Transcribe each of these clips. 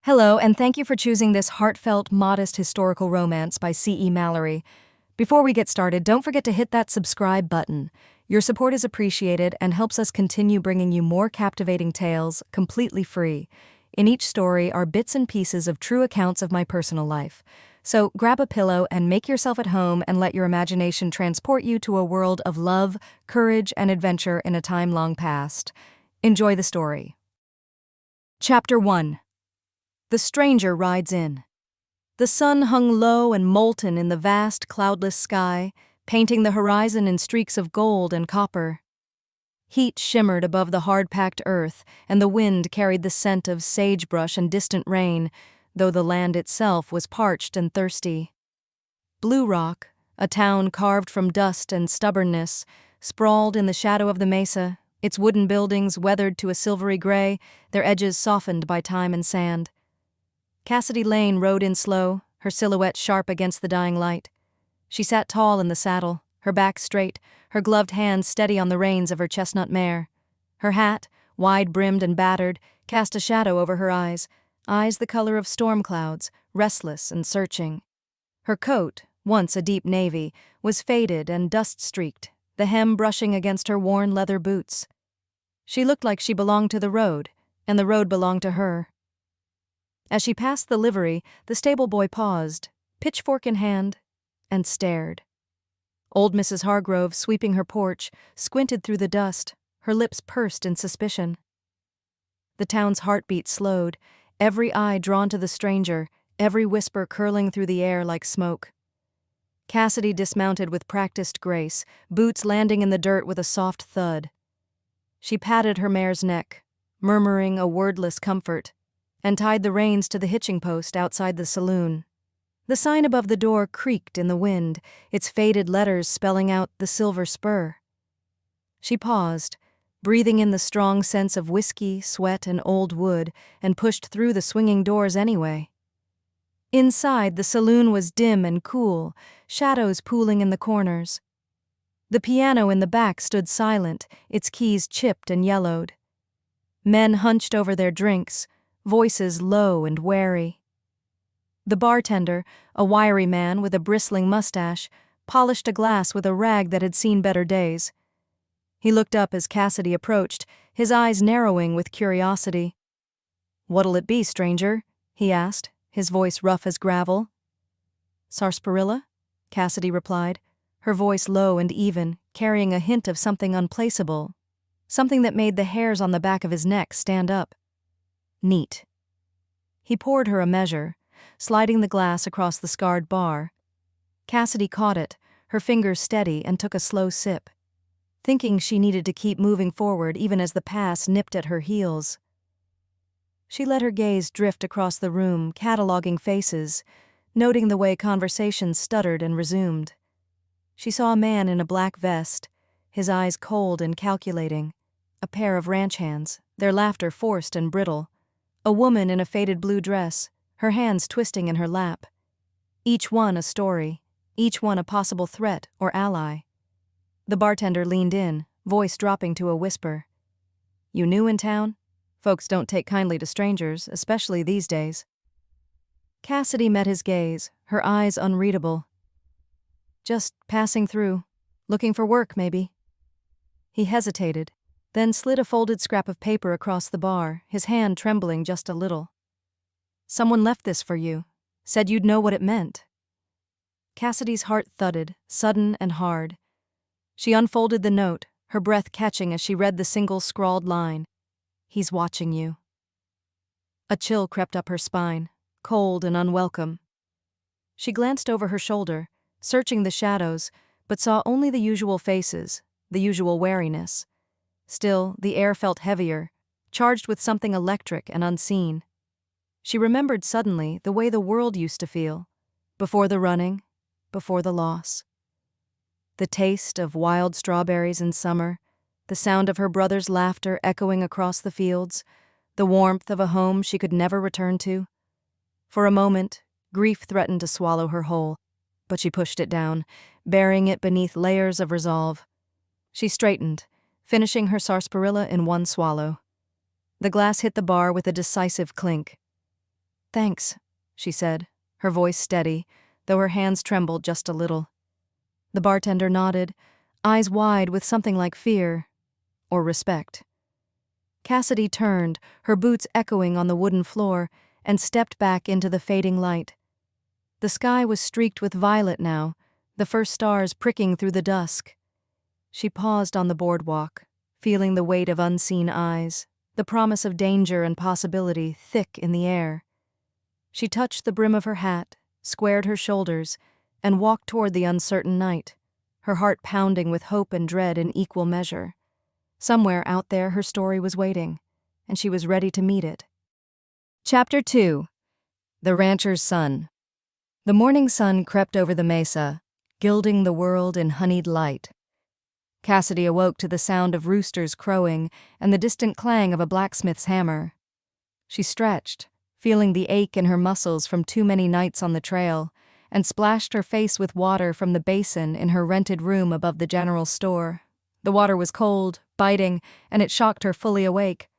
Hello, and thank you for choosing this heartfelt, modest historical romance by C.E. Mallery. Before we get started, don't forget to hit that subscribe button. Your support is appreciated and helps us continue bringing you more captivating tales, completely free. In each story are bits and pieces of true accounts of my personal life. So grab a pillow and make yourself at home and let your imagination transport you to a world of love, courage, and adventure in a time long past. Enjoy the story. Chapter 1. The stranger rides in. The sun hung low and molten in the vast, cloudless sky, painting the horizon in streaks of gold and copper. Heat shimmered above the hard-packed earth, and the wind carried the scent of sagebrush and distant rain, though the land itself was parched and thirsty. Blue Rock, a town carved from dust and stubbornness, sprawled in the shadow of the mesa, its wooden buildings weathered to a silvery gray, their edges softened by time and sand. Cassidy Lane rode in slow, her silhouette sharp against the dying light. She sat tall in the saddle, her back straight, her gloved hands steady on the reins of her chestnut mare. Her hat, wide-brimmed and battered, cast a shadow over her eyes the color of storm clouds, restless and searching. Her coat, once a deep navy, was faded and dust-streaked, the hem brushing against her worn leather boots. She looked like she belonged to the road, and the road belonged to her. As she passed the livery, the stable boy paused, pitchfork in hand, and stared. Old Mrs. Hargrove, sweeping her porch, squinted through the dust, her lips pursed in suspicion. The town's heartbeat slowed, every eye drawn to the stranger, every whisper curling through the air like smoke. Cassidy dismounted with practiced grace, boots landing in the dirt with a soft thud. She patted her mare's neck, murmuring a wordless comfort, and tied the reins to the hitching post outside the saloon. The sign above the door creaked in the wind, its faded letters spelling out the Silver Spur. She paused, breathing in the strong sense of whiskey, sweat, and old wood, and pushed through the swinging doors anyway. Inside, the saloon was dim and cool, shadows pooling in the corners. The piano in the back stood silent, its keys chipped and yellowed. Men hunched over their drinks, voices low and wary. The bartender, a wiry man with a bristling mustache, polished a glass with a rag that had seen better days. He looked up as Cassidy approached, his eyes narrowing with curiosity. "What'll it be, stranger?" he asked, his voice rough as gravel. "Sarsaparilla?" Cassidy replied, her voice low and even, carrying a hint of something unplaceable, something that made the hairs on the back of his neck stand up. "Neat." He poured her a measure, sliding the glass across the scarred bar. Cassidy caught it, her fingers steady, and took a slow sip, thinking she needed to keep moving forward even as the past nipped at her heels. She let her gaze drift across the room, cataloging faces, noting the way conversations stuttered and resumed. She saw a man in a black vest, his eyes cold and calculating, a pair of ranch hands, their laughter forced and brittle. A woman in a faded blue dress, her hands twisting in her lap. Each one a story, each one a possible threat or ally. The bartender leaned in, voice dropping to a whisper. "You new in town? Folks don't take kindly to strangers, especially these days." Cassidy met his gaze, her eyes unreadable. "Just passing through. Looking for work, maybe." He hesitated, then slid a folded scrap of paper across the bar, his hand trembling just a little. "Someone left this for you. Said you'd know what it meant." Cassidy's heart thudded, sudden and hard. She unfolded the note, her breath catching as she read the single scrawled line. "He's watching you." A chill crept up her spine, cold and unwelcome. She glanced over her shoulder, searching the shadows, but saw only the usual faces, the usual wariness. Still, the air felt heavier, charged with something electric and unseen. She remembered suddenly the way the world used to feel, before the running, before the loss. The taste of wild strawberries in summer, the sound of her brother's laughter echoing across the fields, the warmth of a home she could never return to. For a moment, grief threatened to swallow her whole, but she pushed it down, burying it beneath layers of resolve. She straightened, finishing her sarsaparilla in one swallow. The glass hit the bar with a decisive clink. Thanks, she said, her voice steady, though her hands trembled just a little. The bartender nodded, eyes wide with something like fear or respect. Cassidy turned, her boots echoing on the wooden floor, and stepped back into the fading light. The sky was streaked with violet now, the first stars pricking through the dusk. She paused on the boardwalk, feeling the weight of unseen eyes, the promise of danger and possibility thick in the air. She touched the brim of her hat, squared her shoulders, and walked toward the uncertain night, her heart pounding with hope and dread in equal measure. Somewhere out there her story was waiting, and she was ready to meet it. Chapter 2. The Rancher's Son. The morning sun crept over the mesa, gilding the world in honeyed light. Cassidy awoke to the sound of roosters crowing and the distant clang of a blacksmith's hammer. She stretched, feeling the ache in her muscles from too many nights on the trail, and splashed her face with water from the basin in her rented room above the general store. The water was cold, biting, and it shocked her fully awake.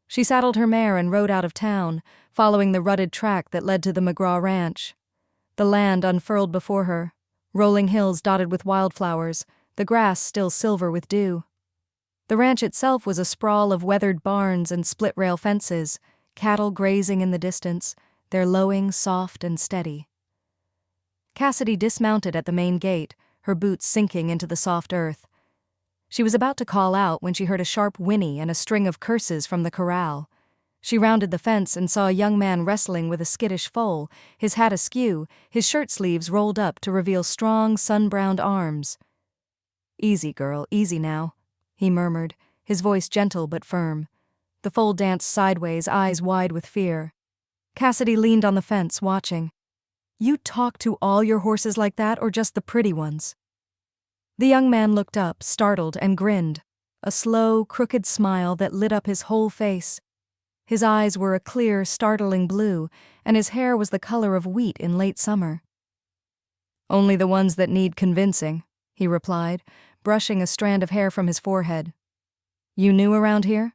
She saddled her mare and rode out of town, following the rutted track that led to the McGrath ranch. The land unfurled before her, rolling hills dotted with wildflowers, the grass still silver with dew. The ranch itself was a sprawl of weathered barns and split-rail fences, cattle grazing in the distance, their lowing soft and steady. Cassidy dismounted at the main gate, her boots sinking into the soft earth. She was about to call out when she heard a sharp whinny and a string of curses from the corral. She rounded the fence and saw a young man wrestling with a skittish foal, his hat askew, his shirt sleeves rolled up to reveal strong, sun-browned arms. "Easy, girl, easy now," he murmured, his voice gentle but firm. The foal danced sideways, eyes wide with fear. Cassidy leaned on the fence, watching. "You talk to all your horses like that, or just the pretty ones?" The young man looked up, startled, and grinned, a slow, crooked smile that lit up his whole face. His eyes were a clear, startling blue, and his hair was the color of wheat in late summer. "Only the ones that need convincing," he replied, brushing a strand of hair from his forehead. "You new around here?"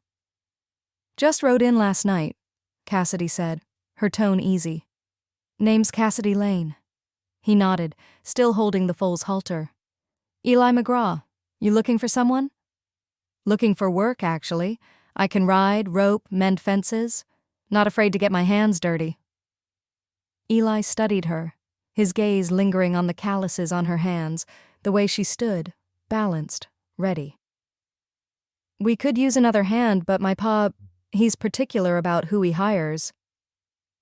"Just rode in last night," Cassidy said, her tone easy. "Name's Cassidy Lane." He nodded, still holding the foal's halter. "Eli McGrath, you looking for someone?" "Looking for work, actually. I can ride, rope, mend fences. Not afraid to get my hands dirty." Eli studied her, his gaze lingering on the calluses on her hands, the way she stood, balanced, ready. "We could use another hand, but my pa, he's particular about who he hires."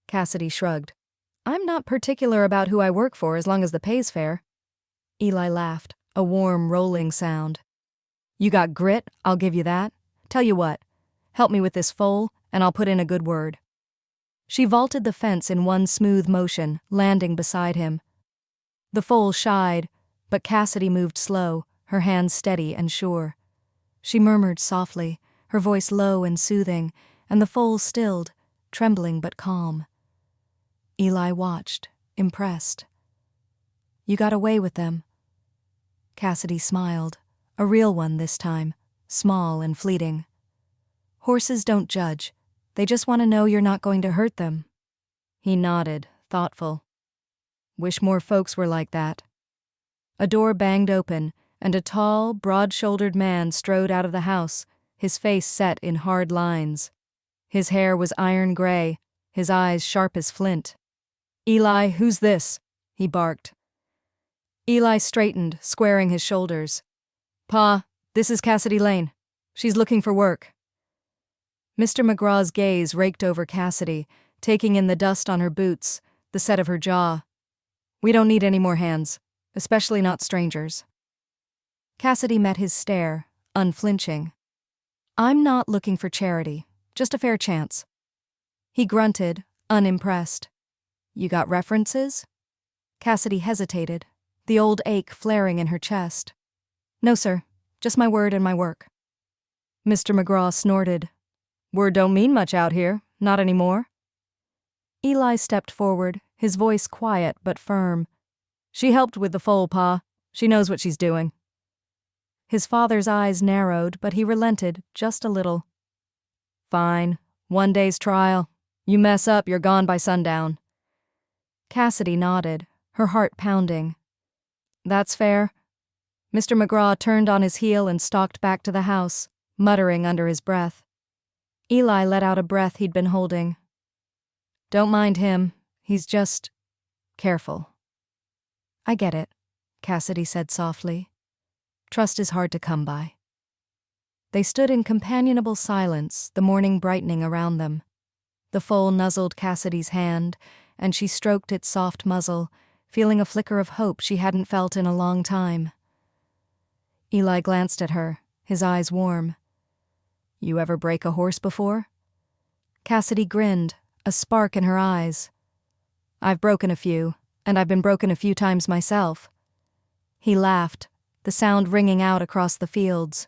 Cassidy shrugged. "I'm not particular about who I work for as long as the pay's fair." Eli laughed, a warm, rolling sound. "You got grit, I'll give you that. Tell you what, help me with this foal, and I'll put in a good word." She vaulted the fence in one smooth motion, landing beside him. The foal shied, but Cassidy moved slow, her hands steady and sure. She murmured softly, her voice low and soothing, and the foal stilled, trembling but calm. Eli watched, impressed. "You got away with them." Cassidy smiled, a real one this time, small and fleeting. "Horses don't judge. They just want to know you're not going to hurt them." He nodded, thoughtful. "Wish more folks were like that." A door banged open, and a tall, broad-shouldered man strode out of the house, his face set in hard lines. His hair was iron gray, his eyes sharp as flint. "Eli, who's this?" he barked. Eli straightened, squaring his shoulders. "Pa, this is Cassidy Lane. She's looking for work." Mr. McGraw's gaze raked over Cassidy, taking in the dust on her boots, the set of her jaw. "We don't need any more hands, especially not strangers." Cassidy met his stare, unflinching. "I'm not looking for charity, just a fair chance." He grunted, unimpressed. "You got references?" Cassidy hesitated, the old ache flaring in her chest. "No, sir, just my word and my work." Mr. McGrath snorted. "Word don't mean much out here, not anymore." Eli stepped forward, his voice quiet but firm. "She helped with the foal, Pa. She knows what she's doing." His father's eyes narrowed, but he relented just a little. "Fine. 1 day's trial. You mess up, you're gone by sundown. Cassidy nodded, her heart pounding. That's fair. Mr. McGrath turned on his heel and stalked back to the house, muttering under his breath. Eli let out a breath he'd been holding. Don't mind him, he's just careful. I get it, Cassidy said softly. Trust is hard to come by. They stood in companionable silence, the morning brightening around them. The foal nuzzled Cassidy's hand, and she stroked its soft muzzle, feeling a flicker of hope she hadn't felt in a long time. Eli glanced at her, his eyes warm. You ever break a horse before? Cassidy grinned, a spark in her eyes. I've broken a few, and I've been broken a few times myself. He laughed, the sound ringing out across the fields.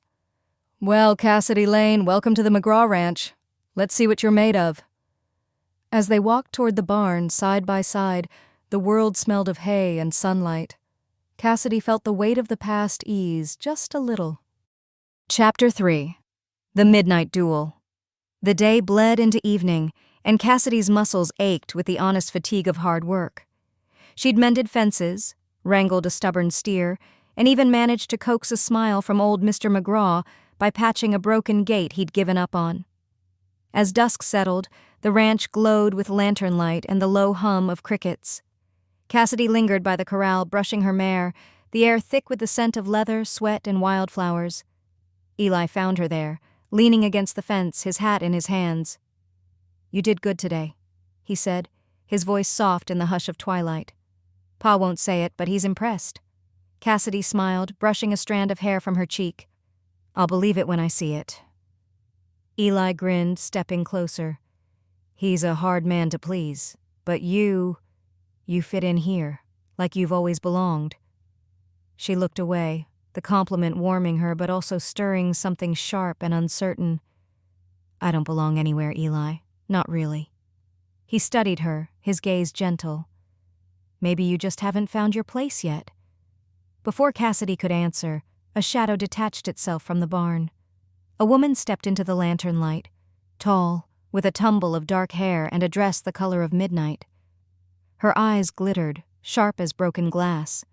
Well, Cassidy Lane, welcome to the McGrath Ranch. Let's see what you're made of. As they walked toward the barn, side by side, the world smelled of hay and sunlight. Cassidy felt the weight of the past ease just a little. Chapter 3. The Midnight Duel. The day bled into evening, and Cassidy's muscles ached with the honest fatigue of hard work. She'd mended fences, wrangled a stubborn steer, and even managed to coax a smile from old Mr. McGrath by patching a broken gate he'd given up on. As dusk settled, the ranch glowed with lantern light and the low hum of crickets. Cassidy lingered by the corral, brushing her mare, the air thick with the scent of leather, sweat, and wildflowers. Eli found her there, leaning against the fence, his hat in his hands. You did good today, he said, his voice soft in the hush of twilight. Pa won't say it, but he's impressed. Cassidy smiled, brushing a strand of hair from her cheek. I'll believe it when I see it. Eli grinned, stepping closer. He's a hard man to please, but you fit in here, like you've always belonged. She looked away, the compliment warming her but also stirring something sharp and uncertain. I don't belong anywhere, Eli. Not really. He studied her, his gaze gentle. Maybe you just haven't found your place yet. Before Cassidy could answer, a shadow detached itself from the barn. A woman stepped into the lantern light, tall, with a tumble of dark hair and a dress the color of midnight. Her eyes glittered, sharp as broken glass.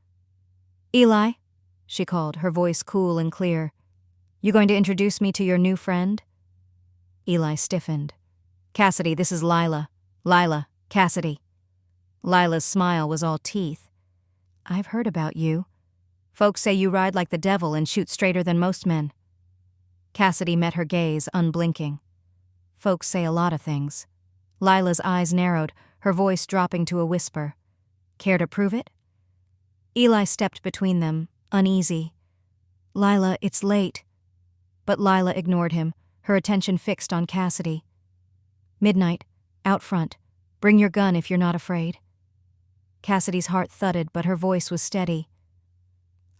Eli, she called, her voice cool and clear. You going to introduce me to your new friend? Eli stiffened. Cassidy, this is Lila. Lila, Cassidy. Lila's smile was all teeth. I've heard about you. Folks say you ride like the devil and shoot straighter than most men. Cassidy met her gaze, unblinking. Folks say a lot of things. Lila's eyes narrowed, her voice dropping to a whisper. Care to prove it? Eli stepped between them, uneasy. Lila, it's late. But Lila ignored him, her attention fixed on Cassidy. Midnight, out front. Bring your gun if you're not afraid. Cassidy's heart thudded, but her voice was steady.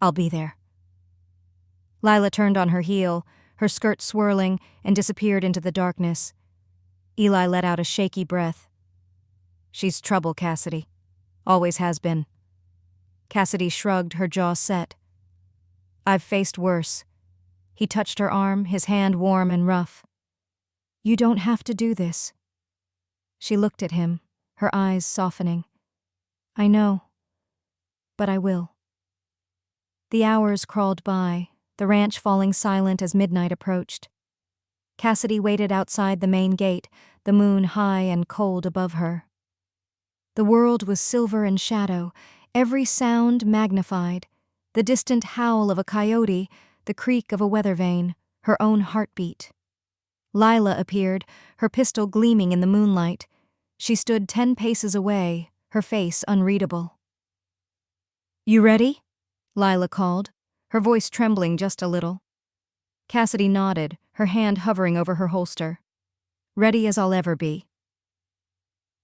I'll be there. Lila turned on her heel, her skirt swirling, and disappeared into the darkness. Eli let out a shaky breath. She's trouble, Cassidy. Always has been. Cassidy shrugged, her jaw set. I've faced worse. He touched her arm, his hand warm and rough. You don't have to do this. She looked at him, her eyes softening. I know, but I will. The hours crawled by, the ranch falling silent as midnight approached. Cassidy waited outside the main gate, the moon high and cold above her. The world was silver and shadow, every sound magnified, the distant howl of a coyote, the creak of a weather vane, her own heartbeat. Lila appeared, her pistol gleaming in the moonlight. She stood 10 paces away, her face unreadable. You ready? Lila called, her voice trembling just a little. Cassidy nodded, her hand hovering over her holster. Ready as I'll ever be.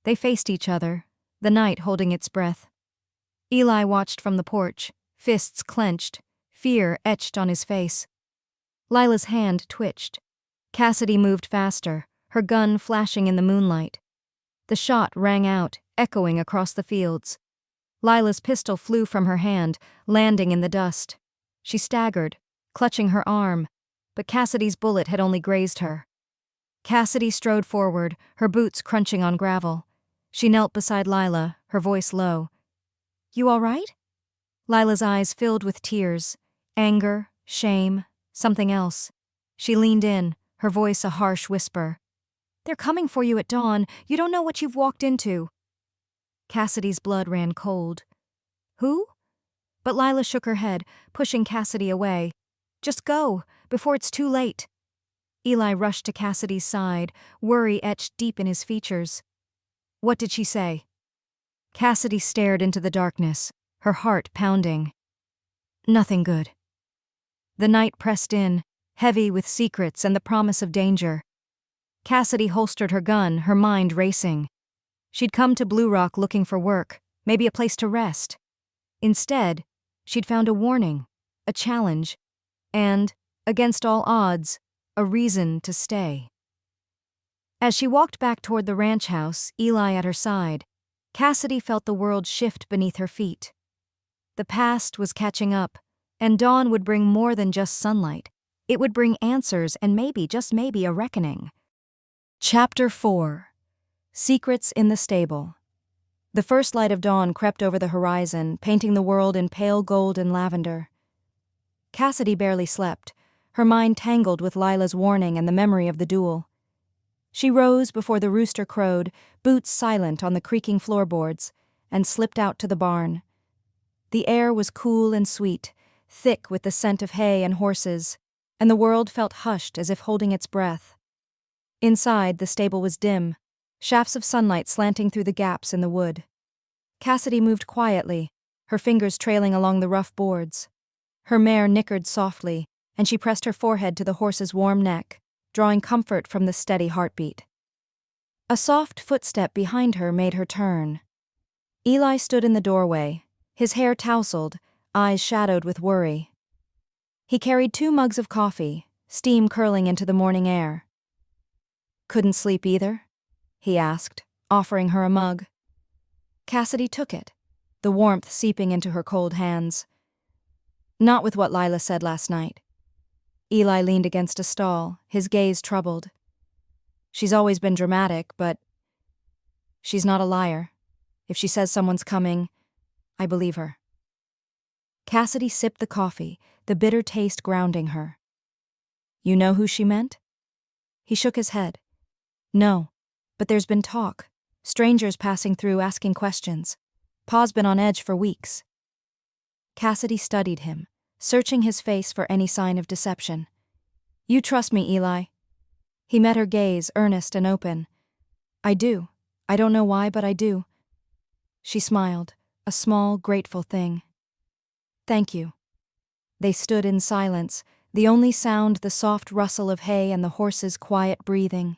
They faced each other, the night holding its breath. Eli watched from the porch, fists clenched, fear etched on his face. Lila's hand twitched. Cassidy moved faster, her gun flashing in the moonlight. The shot rang out, echoing across the fields. Lila's pistol flew from her hand, landing in the dust. She staggered, clutching her arm, but Cassidy's bullet had only grazed her. Cassidy strode forward, her boots crunching on gravel. She knelt beside Lila, her voice low. "You all right?" Lila's eyes filled with tears. Anger, shame, something else. She leaned in, her voice a harsh whisper. "They're coming for you at dawn. You don't know what you've walked into." Cassidy's blood ran cold. "Who?" But Lila shook her head, pushing Cassidy away. "Just go, before it's too late." Eli rushed to Cassidy's side, worry etched deep in his features. "What did she say?" Cassidy stared into the darkness, her heart pounding. "Nothing good." The night pressed in, heavy with secrets and the promise of danger. Cassidy holstered her gun, her mind racing. She'd come to Blue Rock looking for work, maybe a place to rest. Instead, she'd found a warning, a challenge, and, against all odds, a reason to stay. As she walked back toward the ranch house, Eli at her side, Cassidy felt the world shift beneath her feet. The past was catching up, and dawn would bring more than just sunlight. It would bring answers and maybe, just maybe, a reckoning. Chapter 4. Secrets in the Stable. The first light of dawn crept over the horizon, painting the world in pale gold and lavender. Cassidy barely slept, her mind tangled with Lila's warning and the memory of the duel. She rose before the rooster crowed, boots silent on the creaking floorboards, and slipped out to the barn. The air was cool and sweet, thick with the scent of hay and horses, and the world felt hushed as if holding its breath. Inside, the stable was dim, shafts of sunlight slanting through the gaps in the wood. Cassidy moved quietly, her fingers trailing along the rough boards. Her mare nickered softly, and she pressed her forehead to the horse's warm neck, drawing comfort from the steady heartbeat. A soft footstep behind her made her turn. Eli stood in the doorway, his hair tousled, eyes shadowed with worry. He carried 2 mugs of coffee, steam curling into the morning air. "Couldn't sleep either?" he asked, offering her a mug. Cassidy took it, the warmth seeping into her cold hands. "Not with what Lila said last night." Eli leaned against a stall, his gaze troubled. "She's always been dramatic, but she's not a liar. If she says someone's coming, I believe her." Cassidy sipped the coffee, the bitter taste grounding her. "You know who she meant?" He shook his head. "No, but there's been talk. Strangers passing through asking questions. Pa's been on edge for weeks." Cassidy studied him, searching his face for any sign of deception. "You trust me, Eli." He met her gaze, earnest and open. "I do. I don't know why, but I do." She smiled, a small, grateful thing. "Thank you." They stood in silence, the only sound the soft rustle of hay and the horse's quiet breathing.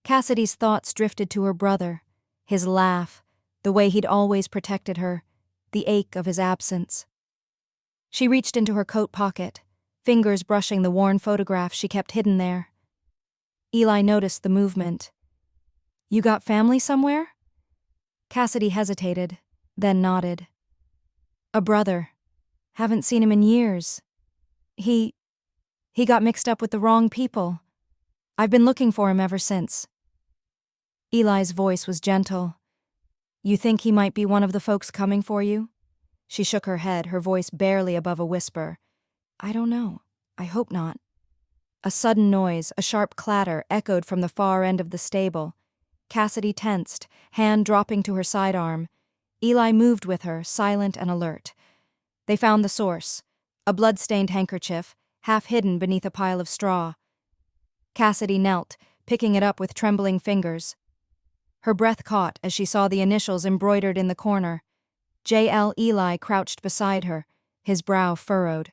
Cassidy's thoughts drifted to her brother, his laugh, the way he'd always protected her, the ache of his absence. She reached into her coat pocket, fingers brushing the worn photograph she kept hidden there. Eli noticed the movement. "You got family somewhere?" Cassidy hesitated, then nodded. "A brother. Haven't seen him in years. He got mixed up with the wrong people. I've been looking for him ever since." Eli's voice was gentle. "You think he might be one of the folks coming for you?" She shook her head, her voice barely above a whisper. "I don't know. I hope not." A sudden noise, a sharp clatter, echoed from the far end of the stable. Cassidy tensed, hand dropping to her sidearm. Eli moved with her, silent and alert. They found the source, a blood-stained handkerchief, half hidden beneath a pile of straw. Cassidy knelt, picking it up with trembling fingers. Her breath caught as she saw the initials embroidered in the corner. J.L. Eli crouched beside her, his brow furrowed.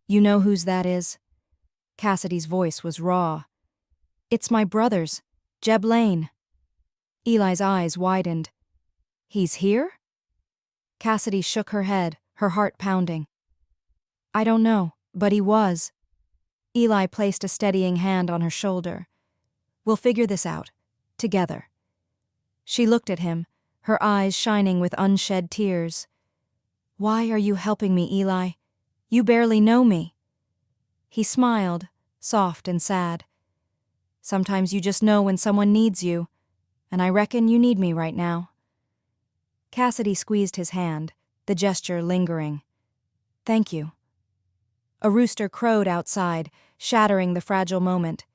"You know whose that is?" Cassidy's voice was raw. "It's my brother's, Jeb Lane." Eli's eyes widened. "He's here?" Cassidy shook her head, her heart pounding. "I don't know, but he was." Eli placed a steadying hand on her shoulder. "We'll figure this out, together." She looked at him, her eyes shining with unshed tears. "Why are you helping me, Eli? You barely know me." He smiled, soft and sad. Sometimes you just know when someone needs you, and I reckon you need me right now." Cassidy squeezed his hand, the gesture lingering. "Thank you." A rooster crowed outside, shattering the fragile moment.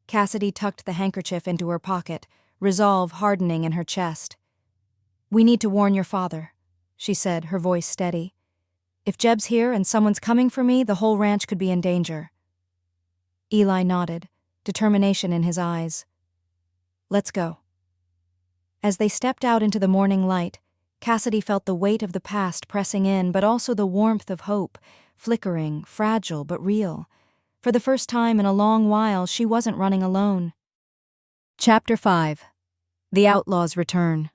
Cassidy tucked the handkerchief into her pocket, resolve hardening in her chest. "We need to warn your father," she said, her voice steady. "If Jeb's here and someone's coming for me, the whole ranch could be in danger." Eli nodded, determination in his eyes. "Let's go." As they stepped out into the morning light, Cassidy felt the weight of the past pressing in, but also the warmth of hope, flickering, fragile but real. For the first time in a long while, she wasn't running alone. Chapter 5. The Outlaws Return.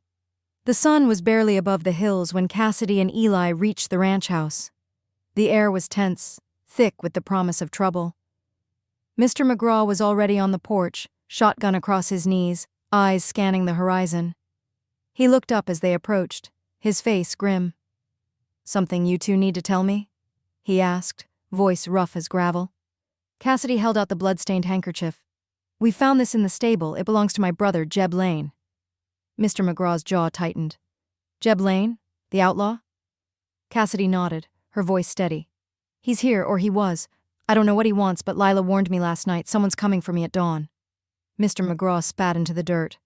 The sun was barely above the hills when Cassidy and Eli reached the ranch house. The air was tense, thick with the promise of trouble. Mr. McGrath was already on the porch, shotgun across his knees, eyes scanning the horizon. He looked up as they approached, his face grim. "Something you two need to tell me?" he asked, voice rough as gravel. Cassidy held out the blood-stained handkerchief. "We found this in the stable. It belongs to my brother, Jeb Lane." Mr. McGraw's jaw tightened. "Jeb Lane? The outlaw?" Cassidy nodded, her voice steady. "He's here, or he was. I don't know what he wants, but Lila warned me last night. Someone's coming for me at dawn." Mr. McGrath spat into the dirt.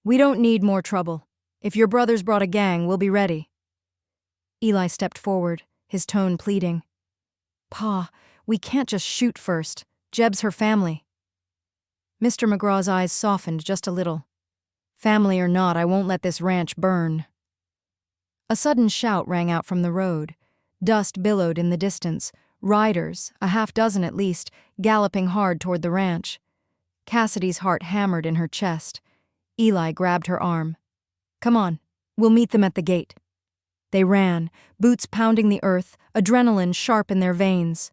"We don't need more trouble. If your brother's brought a gang, we'll be ready." Eli stepped forward, his tone pleading. "Pa, we can't just shoot first. Jeb's her family." Mr. McGraw's eyes softened just a little. "Family or not, I won't let this ranch burn." A sudden shout rang out from the road. Dust billowed in the distance, riders, a half-dozen at least, galloping hard toward the ranch. Cassidy's heart hammered in her chest. Eli grabbed her arm. "Come on, we'll meet them at the gate." They ran, boots pounding the earth, adrenaline sharp in their veins.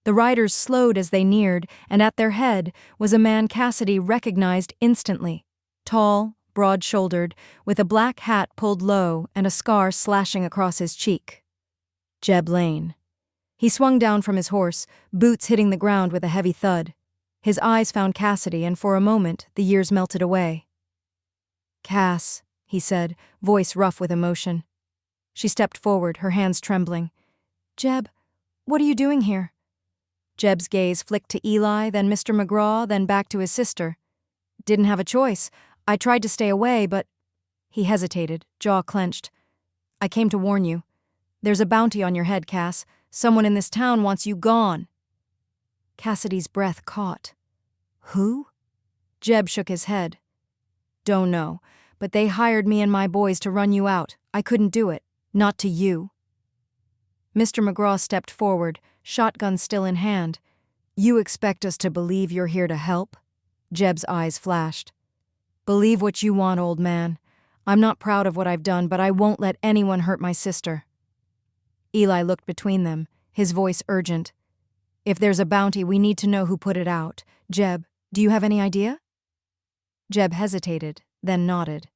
The riders slowed as they neared, and at their head was a man Cassidy recognized instantly. Tall, broad-shouldered, with a black hat pulled low and a scar slashing across his cheek. Jeb Lane. He swung down from his horse, boots hitting the ground with a heavy thud. His eyes found Cassidy, and for a moment the years melted away. "Cass," he said, voice rough with emotion. She stepped forward, her hands trembling. "Jeb, what are you doing here?" Jeb's gaze flicked to Eli, then Mr. McGrath, then back to his sister. "Didn't have a choice. I tried to stay away, but—" He hesitated, jaw clenched. "I came to warn you. There's a bounty on your head, Cass. Someone in this town wants you gone." Cassidy's breath caught. "Who?" Jeb shook his head. "Don't know, but they hired me and my boys to run you out. I couldn't do it. Not to you." Mr. McGrath stepped forward, shotgun still in hand. "You expect us to believe you're here to help?" Jeb's eyes flashed. "Believe what you want, old man. I'm not proud of what I've done, but I won't let anyone hurt my sister." Eli looked between them, his voice urgent. "If there's a bounty, we need to know who put it out. Jeb, do you have any idea?" Jeb hesitated, then nodded.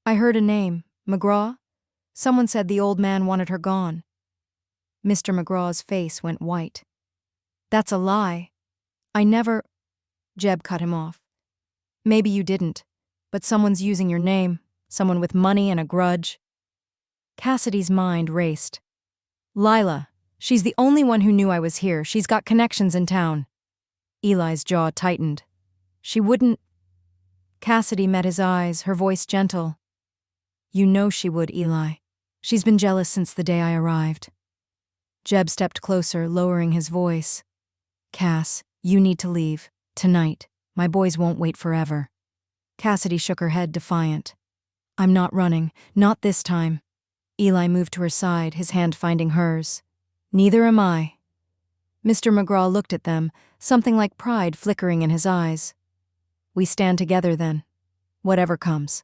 "I heard a name. McGrath? Someone said the old man wanted her gone." Mr. McGraw's face went white. "That's a lie. I never—" Jeb cut him off. "Maybe you didn't, but someone's using your name, someone with money and a grudge." Cassidy's mind raced. "Lila. She's the only one who knew I was here. She's got connections in town." Eli's jaw tightened. "She wouldn't—" Cassidy met his eyes, her voice gentle. "You know she would, Eli. She's been jealous since the day I arrived." Jeb stepped closer, lowering his voice. "Cass, you need to leave. Tonight. My boys won't wait forever." Cassidy shook her head, defiant. "I'm not running. Not this time." Eli moved to her side, his hand finding hers. "Neither am I." Mr. McGrath looked at them, something like pride flickering in his eyes. "We stand together then. Whatever comes."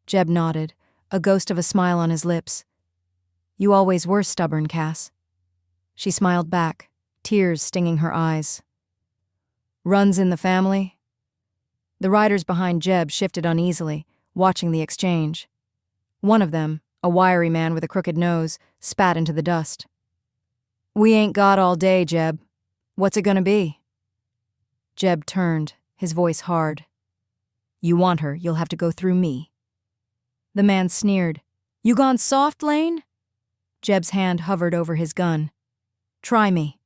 Jeb nodded, a ghost of a smile on his lips. "You always were stubborn, Cass." She smiled back, tears stinging her eyes. "Runs in the family?" The riders behind Jeb shifted uneasily, watching the exchange. One of them, a wiry man with a crooked nose, spat into the dust. "We ain't got all day, Jeb. What's it gonna be?" Jeb turned, his voice hard. "You want her, you'll have to go through me." The man sneered. "You gone soft, Lane?" Jeb's hand hovered over his gun. "Try me."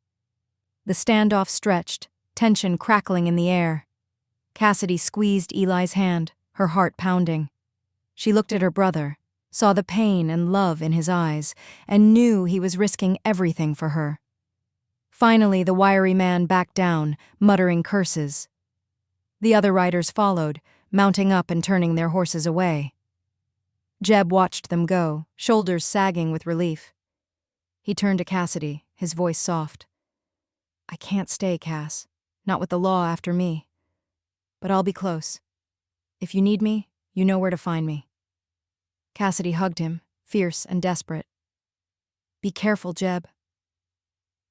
The standoff stretched, tension crackling in the air. Cassidy squeezed Eli's hand, her heart pounding. She looked at her brother, saw the pain and love in his eyes, and knew he was risking everything for her. Finally, the wiry man backed down, muttering curses. The other riders followed, mounting up and turning their horses away. Jeb watched them go, shoulders sagging with relief. He turned to Cassidy, his voice soft. "I can't stay, Cass. Not with the law after me. But I'll be close. If you need me, you know where to find me." Cassidy hugged him, fierce and desperate. "Be careful, Jeb."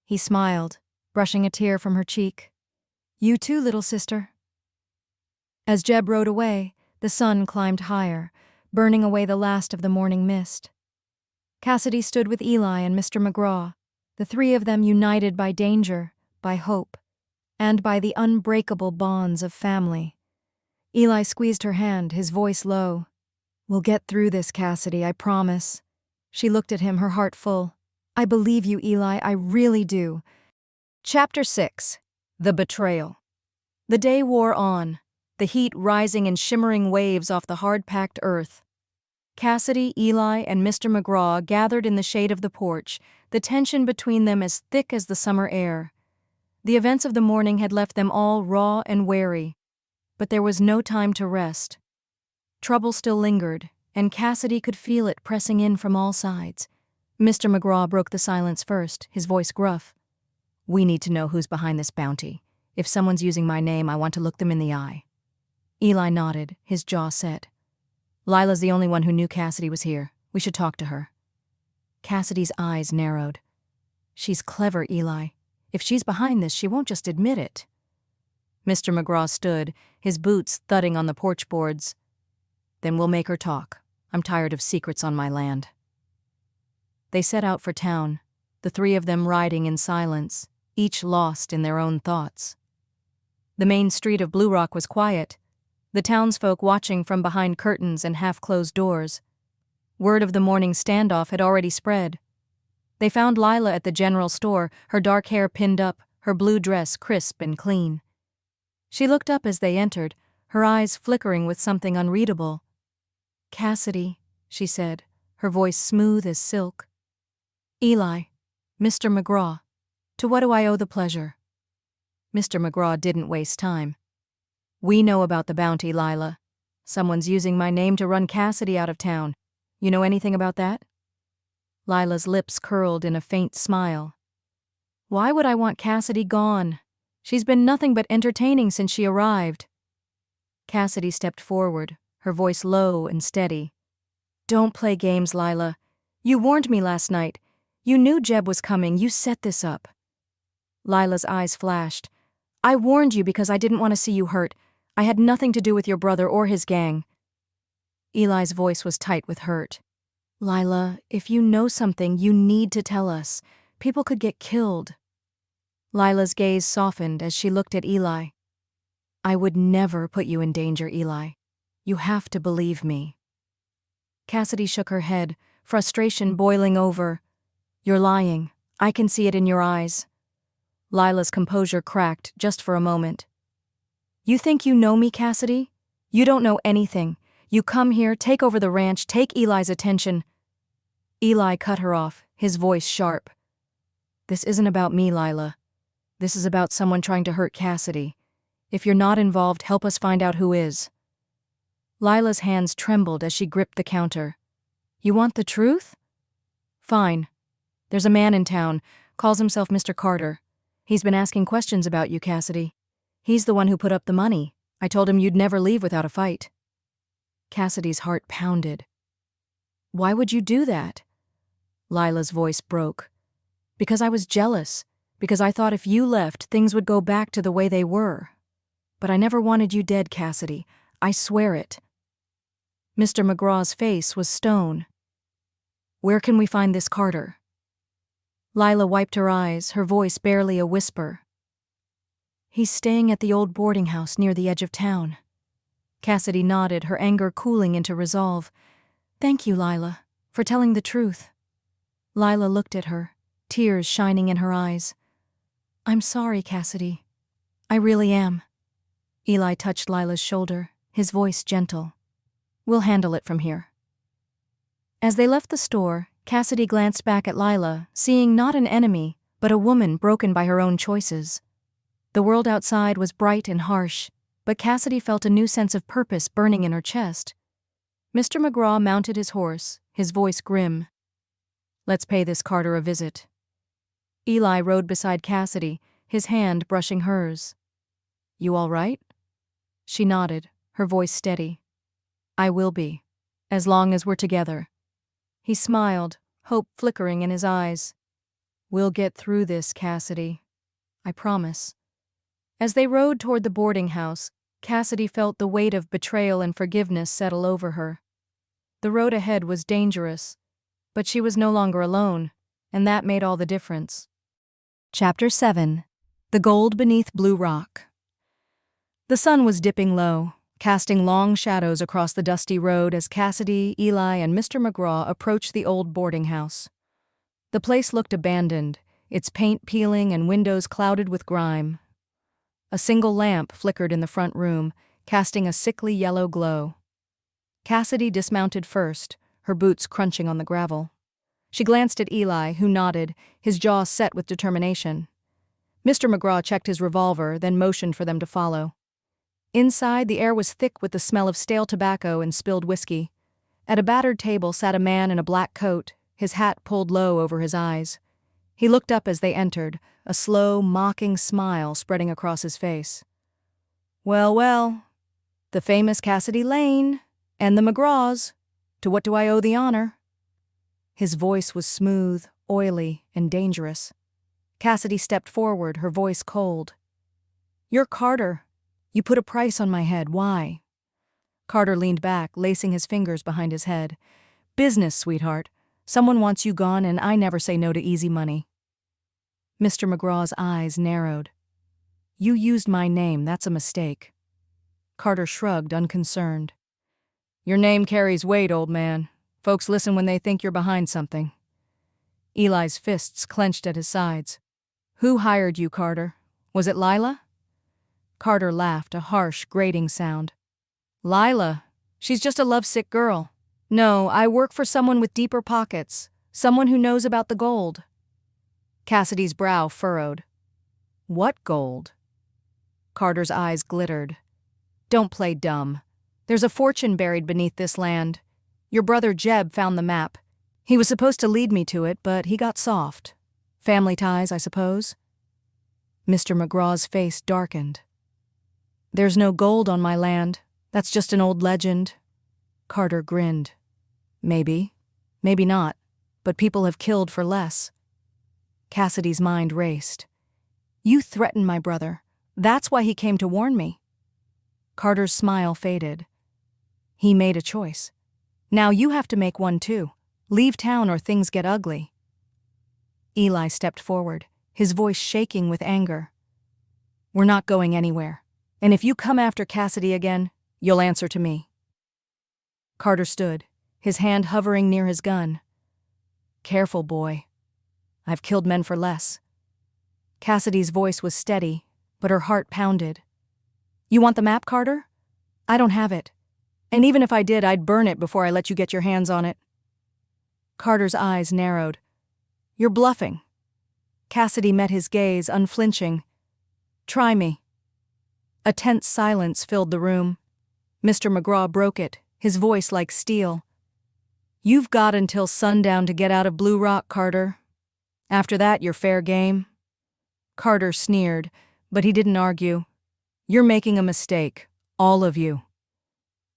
He smiled, brushing a tear from her cheek. "You too, little sister." As Jeb rode away, the sun climbed higher, burning away the last of the morning mist. Cassidy stood with Eli and Mr. McGrath, the three of them united by danger, by hope, and by the unbreakable bonds of family. Eli squeezed her hand, his voice low. "We'll get through this, Cassidy, I promise." She looked at him, her heart full. "I believe you, Eli, I really do." Chapter 6. The Betrayal. The day wore on, the heat rising in shimmering waves off the hard-packed earth. Cassidy, Eli, and Mr. McGrath gathered in the shade of the porch, the tension between them as thick as the summer air. The events of the morning had left them all raw and wary, but there was no time to rest. Trouble still lingered, and Cassidy could feel it pressing in from all sides. Mr. McGrath broke the silence first, his voice gruff. "We need to know who's behind this bounty. If someone's using my name, I want to look them in the eye." Eli nodded, his jaw set. "Lila's the only one who knew Cassidy was here. We should talk to her." Cassidy's eyes narrowed. "She's clever, Eli. If she's behind this, she won't just admit it." Mr. McGrath stood, his boots thudding on the porch boards. "Then we'll make her talk. I'm tired of secrets on my land." They set out for town, the three of them riding in silence, each lost in their own thoughts. The main street of Blue Rock was quiet, the townsfolk watching from behind curtains and half-closed doors. Word of the morning standoff had already spread. They found Lila at the general store, her dark hair pinned up, her blue dress crisp and clean. She looked up as they entered, her eyes flickering with something unreadable. "Cassidy," she said, her voice smooth as silk. "Eli, Mr. McGrath, to what do I owe the pleasure?" Mr. McGrath didn't waste time. "We know about the bounty, Lila. Someone's using my name to run Cassidy out of town. You know anything about that?" Lila's lips curled in a faint smile. "Why would I want Cassidy gone? She's been nothing but entertaining since she arrived." Cassidy stepped forward, her voice low and steady. "Don't play games, Lila. You warned me last night. You knew Jeb was coming. You set this up." Lila's eyes flashed. "I warned you because I didn't want to see you hurt. I had nothing to do with your brother or his gang." Eli's voice was tight with hurt. "Lila, if you know something, you need to tell us. People could get killed." Lila's gaze softened as she looked at Eli. "I would never put you in danger, Eli. You have to believe me." Cassidy shook her head, frustration boiling over. "You're lying. I can see it in your eyes." Lila's composure cracked just for a moment. "You think you know me, Cassidy? You don't know anything. You come here, take over the ranch, take Eli's attention." Eli cut her off, his voice sharp. "This isn't about me, Lila. This is about someone trying to hurt Cassidy. If you're not involved, help us find out who is." Lila's hands trembled as she gripped the counter. "You want the truth? Fine. There's a man in town, calls himself Mr. Carter. He's been asking questions about you, Cassidy. He's the one who put up the money. I told him you'd never leave without a fight." Cassidy's heart pounded. "Why would you do that?" Lila's voice broke. "Because I was jealous. Because I thought if you left, things would go back to the way they were. But I never wanted you dead, Cassidy. I swear it." Mr. McGraw's face was stone. "Where can we find this Carter?" Lila wiped her eyes, her voice barely a whisper. He's staying at the old boarding house near the edge of town. Cassidy nodded, her anger cooling into resolve. Thank you, Lila, for telling the truth. Lila looked at her, tears shining in her eyes. I'm sorry, Cassidy. I really am. Eli touched Lila's shoulder, his voice gentle. We'll handle it from here. As they left the store, Cassidy glanced back at Lila, seeing not an enemy, but a woman broken by her own choices. The world outside was bright and harsh, but Cassidy felt a new sense of purpose burning in her chest. Mr. McGrath mounted his horse, his voice grim. Let's pay this Carter a visit. Eli rode beside Cassidy, his hand brushing hers. You all right? She nodded, her voice steady. I will be, as long as we're together. He smiled, hope flickering in his eyes. We'll get through this, Cassidy. I promise. As they rode toward the boarding house, Cassidy felt the weight of betrayal and forgiveness settle over her. The road ahead was dangerous, but she was no longer alone, and that made all the difference. Chapter 7. The Gold Beneath Blue Rock. The sun was dipping low, casting long shadows across the dusty road as Cassidy, Eli, and Mr. McGrath approached the old boarding house. The place looked abandoned, its paint peeling and windows clouded with grime. A single lamp flickered in the front room, casting a sickly yellow glow. Cassidy dismounted first, her boots crunching on the gravel. She glanced at Eli, who nodded, his jaw set with determination. Mr. McGrath checked his revolver, then motioned for them to follow. Inside, the air was thick with the smell of stale tobacco and spilled whiskey. At a battered table sat a man in a black coat, his hat pulled low over his eyes. He looked up as they entered, a slow, mocking smile spreading across his face. Well, well, the famous Cassidy Lane, and the McGraths. To what do I owe the honor? His voice was smooth, oily, and dangerous. Cassidy stepped forward, her voice cold. You're Carter. You put a price on my head. Why? Carter leaned back, lacing his fingers behind his head. Business, sweetheart. Someone wants you gone, and I never say no to easy money. Mr. McGrath's eyes narrowed. You used my name, that's a mistake. Carter shrugged, unconcerned. Your name carries weight, old man. Folks listen when they think you're behind something. Eli's fists clenched at his sides. Who hired you, Carter? Was it Lila? Carter laughed, a harsh, grating sound. Lila? She's just a lovesick girl. No, I work for someone with deeper pockets, someone who knows about the gold. Cassidy's brow furrowed. What gold? Carter's eyes glittered. Don't play dumb. There's a fortune buried beneath this land. Your brother Jeb found the map. He was supposed to lead me to it, but he got soft. Family ties, I suppose. Mr. McGrath's face darkened. There's no gold on my land. That's just an old legend. Carter grinned. Maybe. Maybe not. But people have killed for less. Cassidy's mind raced. You threatened my brother. That's why he came to warn me. Carter's smile faded. He made a choice. Now you have to make one too. Leave town or things get ugly. Eli stepped forward, his voice shaking with anger. We're not going anywhere. And if you come after Cassidy again, you'll answer to me. Carter stood, his hand hovering near his gun. Careful, boy. I've killed men for less. Cassidy's voice was steady, but her heart pounded. You want the map, Carter? I don't have it. And even if I did, I'd burn it before I let you get your hands on it. Carter's eyes narrowed. You're bluffing. Cassidy met his gaze, unflinching. Try me. A tense silence filled the room. Mr. McGrath broke it, his voice like steel. You've got until sundown to get out of Blue Rock, Carter. After that, you're fair game. Carter sneered, but he didn't argue. You're making a mistake, all of you.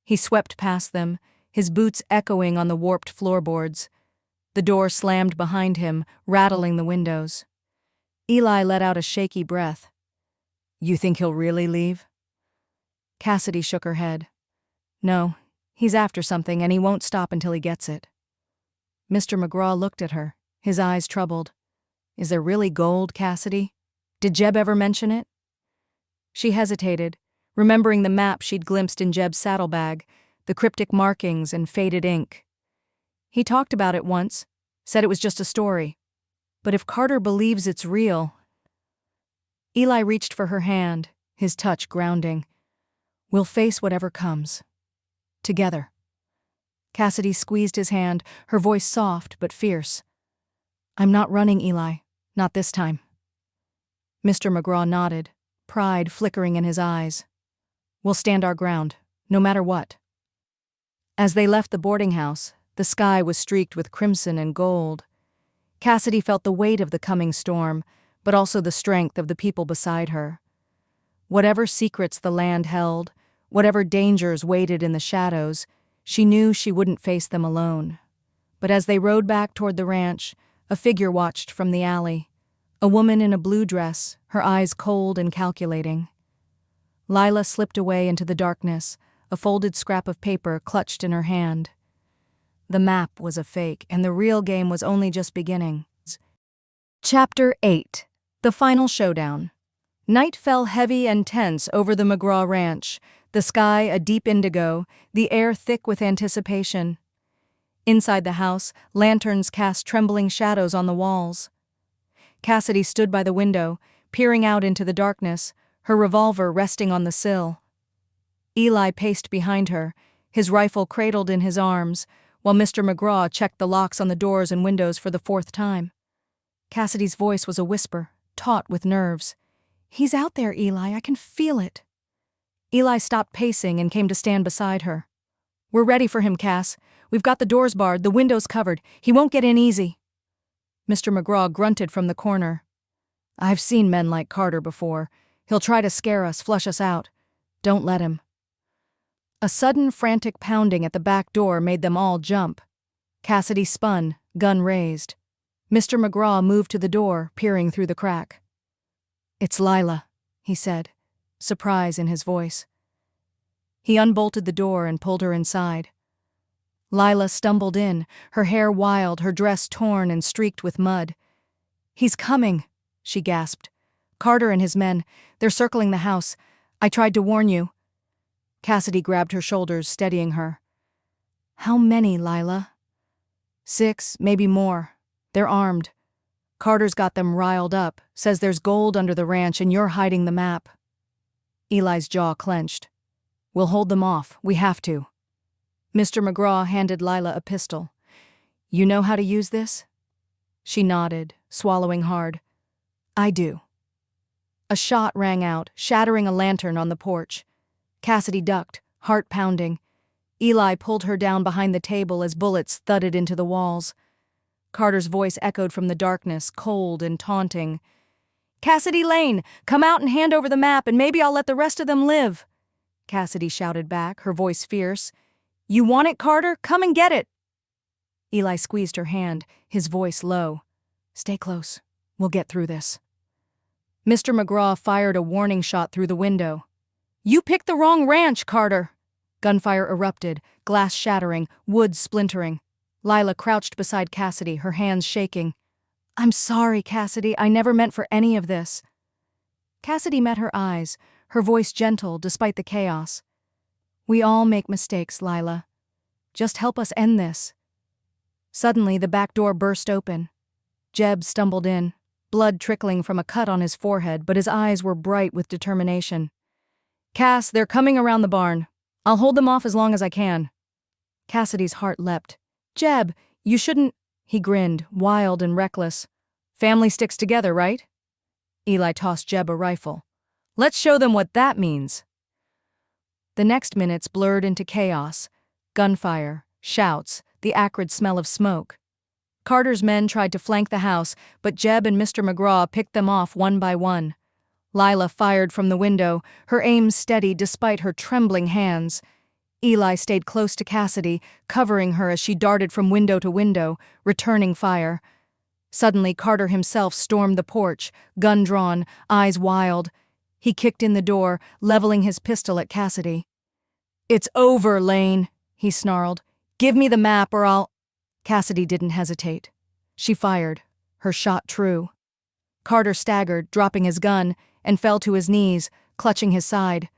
He swept past them, his boots echoing on the warped floorboards. The door slammed behind him, rattling the windows. Eli let out a shaky breath. You think he'll really leave? Cassidy shook her head. No, he's after something and he won't stop until he gets it. Mr. McGrath looked at her, his eyes troubled. Is there really gold, Cassidy? Did Jeb ever mention it? She hesitated, remembering the map she'd glimpsed in Jeb's saddlebag, the cryptic markings and faded ink. He talked about it once, said it was just a story. But if Carter believes it's real... Eli reached for her hand, his touch grounding. We'll face whatever comes. Together. Cassidy squeezed his hand, her voice soft but fierce. I'm not running, Eli. Not this time. Mr. McGrath nodded, pride flickering in his eyes. We'll stand our ground, no matter what. As they left the boarding house, the sky was streaked with crimson and gold. Cassidy felt the weight of the coming storm, but also the strength of the people beside her. Whatever secrets the land held, whatever dangers waited in the shadows, she knew she wouldn't face them alone. But as they rode back toward the ranch, a figure watched from the alley. A woman in a blue dress, her eyes cold and calculating. Lila slipped away into the darkness, a folded scrap of paper clutched in her hand. The map was a fake, and the real game was only just beginning. Chapter 8. The Final Showdown. Night fell heavy and tense over the McGrath ranch, the sky a deep indigo, the air thick with anticipation. Inside the house, lanterns cast trembling shadows on the walls. Cassidy stood by the window, peering out into the darkness, her revolver resting on the sill. Eli paced behind her, his rifle cradled in his arms, while Mr. McGrath checked the locks on the doors and windows for the fourth time. Cassidy's voice was a whisper, taut with nerves. He's out there, Eli, I can feel it. Eli stopped pacing and came to stand beside her. We're ready for him, Cass. We've got the doors barred, the windows covered. He won't get in easy. Mr. McGrath grunted from the corner. I've seen men like Carter before. He'll try to scare us, flush us out. Don't let him. A sudden frantic pounding at the back door made them all jump. Cassidy spun, gun raised. Mr. McGrath moved to the door, peering through the crack. It's Lila, he said, surprise in his voice. He unbolted the door and pulled her inside. Lila stumbled in, her hair wild, her dress torn and streaked with mud. He's coming, she gasped. Carter and his men, they're circling the house. I tried to warn you. Cassidy grabbed her shoulders, steadying her. How many, Lila? 6, maybe more. They're armed. Carter's got them riled up, says there's gold under the ranch and you're hiding the map. Eli's jaw clenched. We'll hold them off. We have to. Mr. McGrath handed Lila a pistol. You know how to use this? She nodded, swallowing hard. I do. A shot rang out, shattering a lantern on the porch. Cassidy ducked, heart pounding. Eli pulled her down behind the table as bullets thudded into the walls. Carter's voice echoed from the darkness, cold and taunting. Cassidy Lane, come out and hand over the map and maybe I'll let the rest of them live. Cassidy shouted back, her voice fierce. You want it, Carter? Come and get it. Eli squeezed her hand, his voice low. Stay close. We'll get through this. Mr. McGrath fired a warning shot through the window. You picked the wrong ranch, Carter. Gunfire erupted, glass shattering, wood splintering. Lila crouched beside Cassidy, her hands shaking. I'm sorry, Cassidy. I never meant for any of this. Cassidy met her eyes, her voice gentle despite the chaos. We all make mistakes, Lila. Just help us end this. Suddenly, the back door burst open. Jeb stumbled in, blood trickling from a cut on his forehead, but his eyes were bright with determination. Cass, they're coming around the barn. I'll hold them off as long as I can. Cassidy's heart leapt. Jeb, you shouldn't... He grinned, wild and reckless. Family sticks together, right? Eli tossed Jeb a rifle. Let's show them what that means. The next minutes blurred into chaos. Gunfire, shouts, the acrid smell of smoke. Carter's men tried to flank the house, but Jeb and Mr. McGrath picked them off one by one. Lila fired from the window, her aim steady despite her trembling hands. Eli stayed close to Cassidy, covering her as she darted from window to window, returning fire. Suddenly, Carter himself stormed the porch, gun drawn, eyes wild. He kicked in the door, leveling his pistol at Cassidy. It's over, Lane, he snarled. Give me the map or I'll... Cassidy didn't hesitate. She fired, her shot true. Carter staggered, dropping his gun, and fell to his knees, clutching his side.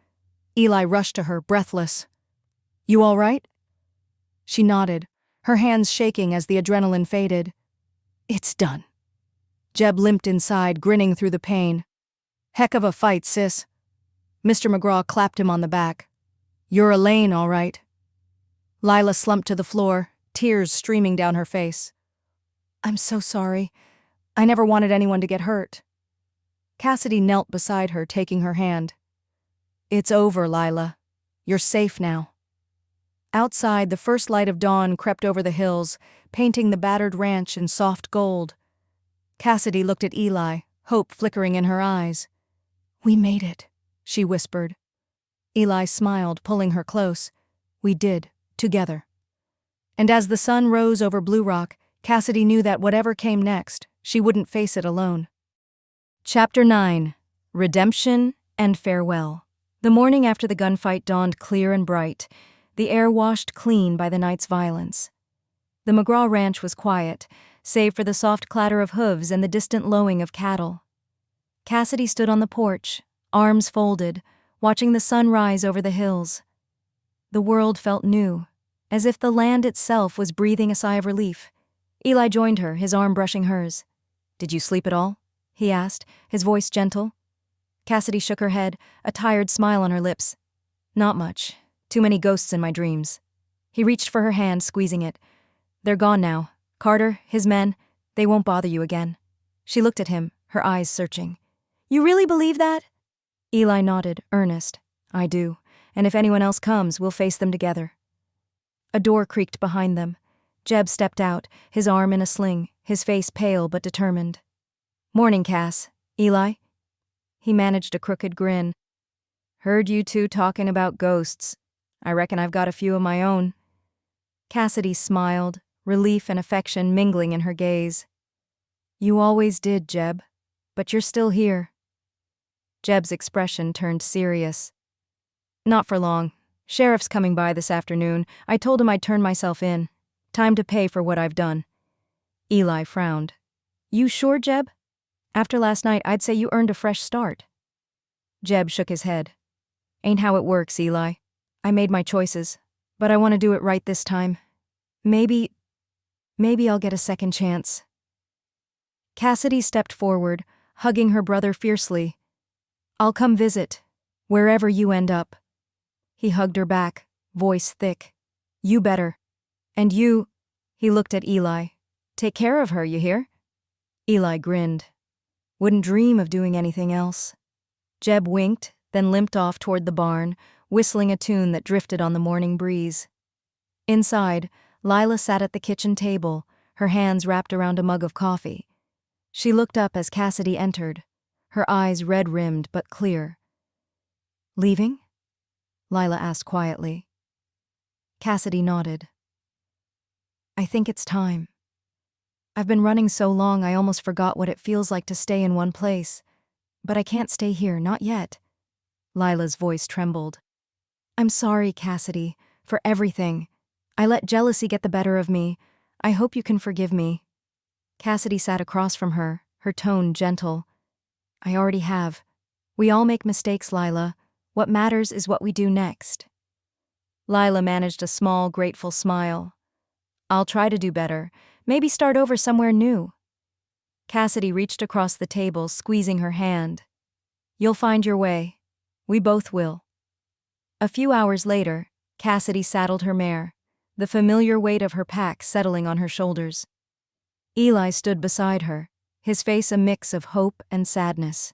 Eli rushed to her, breathless. "You all right?" She nodded, her hands shaking as the adrenaline faded. "It's done." Jeb limped inside, grinning through the pain. "Heck of a fight, sis." Mr. McGrath clapped him on the back. "You're Elaine, all right." Lila slumped to the floor, tears streaming down her face. "I'm so sorry. I never wanted anyone to get hurt." Cassidy knelt beside her, taking her hand. "It's over, Lila. You're safe now." Outside, the first light of dawn crept over the hills, painting the battered ranch in soft gold. Cassidy looked at Eli, hope flickering in her eyes. "We made it," she whispered. Eli smiled, pulling her close. "We did, together." And as the sun rose over Blue Rock, Cassidy knew that whatever came next, she wouldn't face it alone. Chapter 9. Redemption and Farewell. The morning after the gunfight dawned clear and bright, the air washed clean by the night's violence. The McGrath ranch was quiet, save for the soft clatter of hooves and the distant lowing of cattle. Cassidy stood on the porch, arms folded, watching the sun rise over the hills. The world felt new, as if the land itself was breathing a sigh of relief. Eli joined her, his arm brushing hers. "Did you sleep at all?" he asked, his voice gentle. Cassidy shook her head, a tired smile on her lips. "Not much. Too many ghosts in my dreams." He reached for her hand, squeezing it. "They're gone now. Carter, his men, they won't bother you again." She looked at him, her eyes searching. "You really believe that?" Eli nodded, earnest. "I do, and if anyone else comes, we'll face them together." A door creaked behind them. Jeb stepped out, his arm in a sling, his face pale but determined. "Morning, Cass. Eli?" He managed a crooked grin. "Heard you two talking about ghosts. I reckon I've got a few of my own." Cassidy smiled, relief and affection mingling in her gaze. "You always did, Jeb, but you're still here." Jeb's expression turned serious. "Not for long. Sheriff's coming by this afternoon. I told him I'd turn myself in. Time to pay for what I've done." Eli frowned. "You sure, Jeb? After last night, I'd say you earned a fresh start." Jeb shook his head. "Ain't how it works, Eli. I made my choices, but I want to do it right this time. Maybe I'll get a second chance." Cassidy stepped forward, hugging her brother fiercely. "I'll come visit, wherever you end up." He hugged her back, voice thick. "You better. And you," he looked at Eli, "take care of her, you hear?" Eli grinned. "Wouldn't dream of doing anything else." Jeb winked, then limped off toward the barn, whistling a tune that drifted on the morning breeze. Inside, Lila sat at the kitchen table, her hands wrapped around a mug of coffee. She looked up as Cassidy entered, her eyes red-rimmed but clear. "Leaving?" Lila asked quietly. Cassidy nodded. "I think it's time. I've been running so long I almost forgot what it feels like to stay in one place. But I can't stay here, not yet." Lila's voice trembled. "I'm sorry, Cassidy, for everything. I let jealousy get the better of me. I hope you can forgive me." Cassidy sat across from her, her tone gentle. "I already have. We all make mistakes, Lila. What matters is what we do next." Lila managed a small, grateful smile. "I'll try to do better. Maybe start over somewhere new." Cassidy reached across the table, squeezing her hand. "You'll find your way. We both will." A few hours later, Cassidy saddled her mare, the familiar weight of her pack settling on her shoulders. Eli stood beside her, his face a mix of hope and sadness.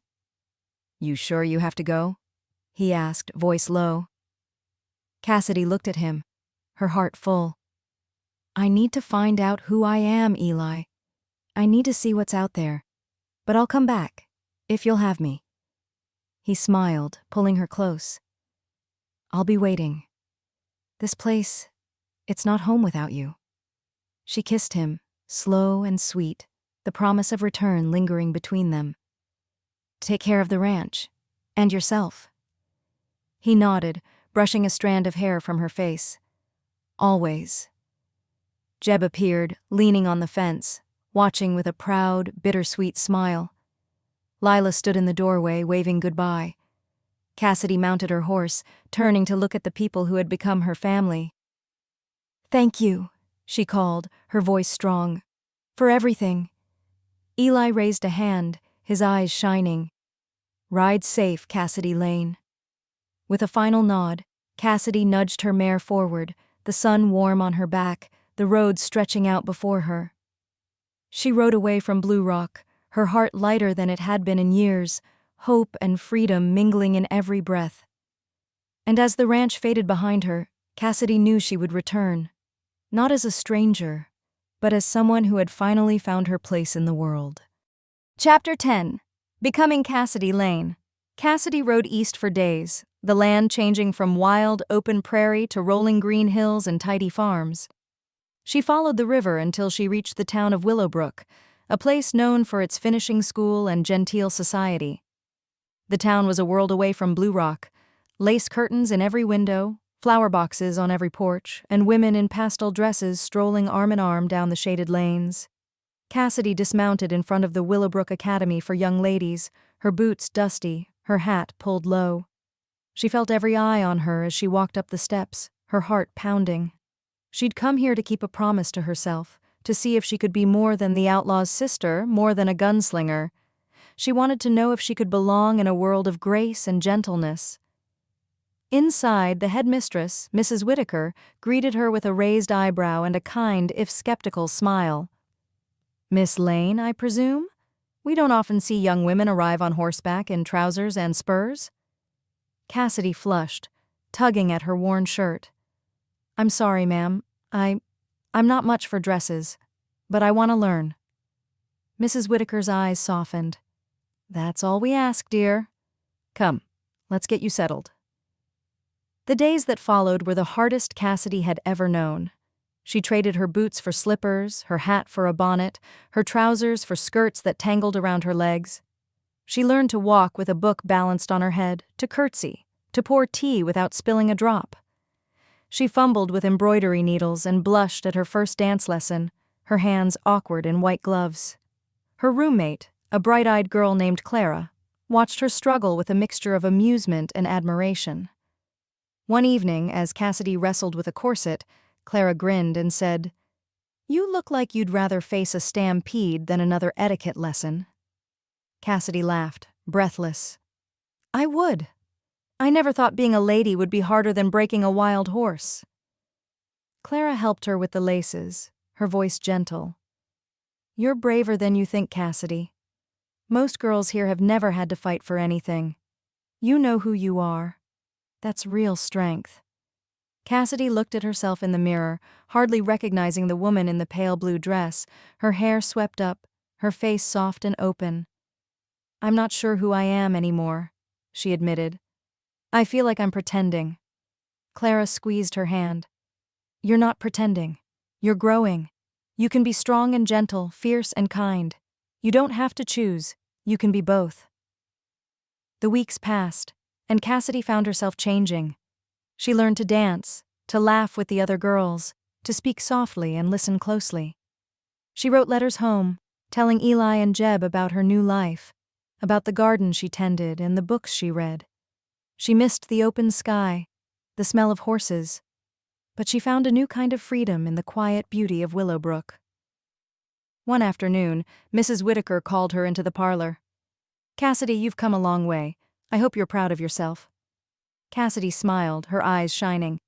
"You sure you have to go?" he asked, voice low. Cassidy looked at him, her heart full. "I need to find out who I am, Eli. I need to see what's out there. But I'll come back, if you'll have me." He smiled, pulling her close. "I'll be waiting. This place, it's not home without you." She kissed him, slow and sweet, the promise of return lingering between them. "Take care of the ranch, and yourself." He nodded, brushing a strand of hair from her face. "Always." Jeb appeared, leaning on the fence, watching with a proud, bittersweet smile. Lila stood in the doorway, waving goodbye. Cassidy mounted her horse, turning to look at the people who had become her family. "Thank you," she called, her voice strong. "For everything." Eli raised a hand, his eyes shining. "Ride safe, Cassidy Lane." With a final nod, Cassidy nudged her mare forward, the sun warm on her back, the road stretching out before her. She rode away from Blue Rock, her heart lighter than it had been in years, hope and freedom mingling in every breath. And as the ranch faded behind her, Cassidy knew she would return, not as a stranger, but as someone who had finally found her place in the world. Chapter 10. Becoming Cassidy Lane. Cassidy rode east for days, the land changing from wild, open prairie to rolling green hills and tidy farms. She followed the river until she reached the town of Willowbrook, a place known for its finishing school and genteel society. The town was a world away from Blue Rock, lace curtains in every window, flower boxes on every porch, and women in pastel dresses strolling arm in arm down the shaded lanes. Cassidy dismounted in front of the Willowbrook Academy for young ladies, her boots dusty, her hat pulled low. She felt every eye on her as she walked up the steps, her heart pounding. She'd come here to keep a promise to herself, to see if she could be more than the outlaw's sister, more than a gunslinger. She wanted to know if she could belong in a world of grace and gentleness. Inside, the headmistress, Mrs. Whitaker, greeted her with a raised eyebrow and a kind, if skeptical, smile. "Miss Lane, I presume? We don't often see young women arrive on horseback in trousers and spurs." Cassidy flushed, tugging at her worn shirt. "I'm sorry, ma'am. I'm not much for dresses, but I want to learn." Mrs. Whitaker's eyes softened. "That's all we ask, dear. Come, let's get you settled." The days that followed were the hardest Cassidy had ever known. She traded her boots for slippers, her hat for a bonnet, her trousers for skirts that tangled around her legs. She learned to walk with a book balanced on her head, to curtsy, to pour tea without spilling a drop. She fumbled with embroidery needles and blushed at her first dance lesson, her hands awkward in white gloves. Her roommate, a bright-eyed girl named Clara, watched her struggle with a mixture of amusement and admiration. One evening, as Cassidy wrestled with a corset, Clara grinned and said, "You look like you'd rather face a stampede than another etiquette lesson." Cassidy laughed, breathless. "I would. I never thought being a lady would be harder than breaking a wild horse." Clara helped her with the laces, her voice gentle. "You're braver than you think, Cassidy. Most girls here have never had to fight for anything. You know who you are. That's real strength." Cassidy looked at herself in the mirror, hardly recognizing the woman in the pale blue dress, her hair swept up, her face soft and open. "I'm not sure who I am anymore," she admitted. "I feel like I'm pretending." Clara squeezed her hand. "You're not pretending. You're growing. You can be strong and gentle, fierce and kind. You don't have to choose. You can be both." The weeks passed, and Cassidy found herself changing. She learned to dance, to laugh with the other girls, to speak softly and listen closely. She wrote letters home, telling Eli and Jeb about her new life, about the garden she tended and the books she read. She missed the open sky, the smell of horses, but she found a new kind of freedom in the quiet beauty of Willowbrook. One afternoon, Mrs. Whitaker called her into the parlor. "Cassidy, you've come a long way. I hope you're proud of yourself." Cassidy smiled, her eyes shining.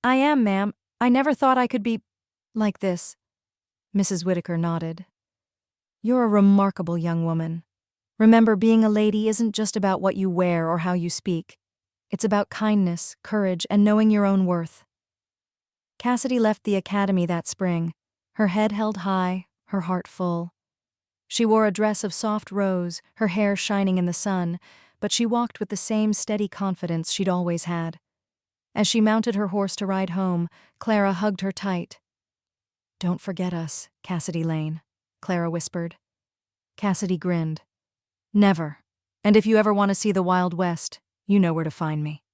"I am, ma'am. I never thought I could be like this." Mrs. Whitaker nodded. "You're a remarkable young woman. Remember, being a lady isn't just about what you wear or how you speak. It's about kindness, courage, and knowing your own worth." Cassidy left the academy that spring, her head held high, her heart full. She wore a dress of soft rose, her hair shining in the sun, but she walked with the same steady confidence she'd always had. As she mounted her horse to ride home, Clara hugged her tight. "Don't forget us, Cassidy Lane," Clara whispered. Cassidy grinned. "Never. And if you ever want to see the Wild West, you know where to find me."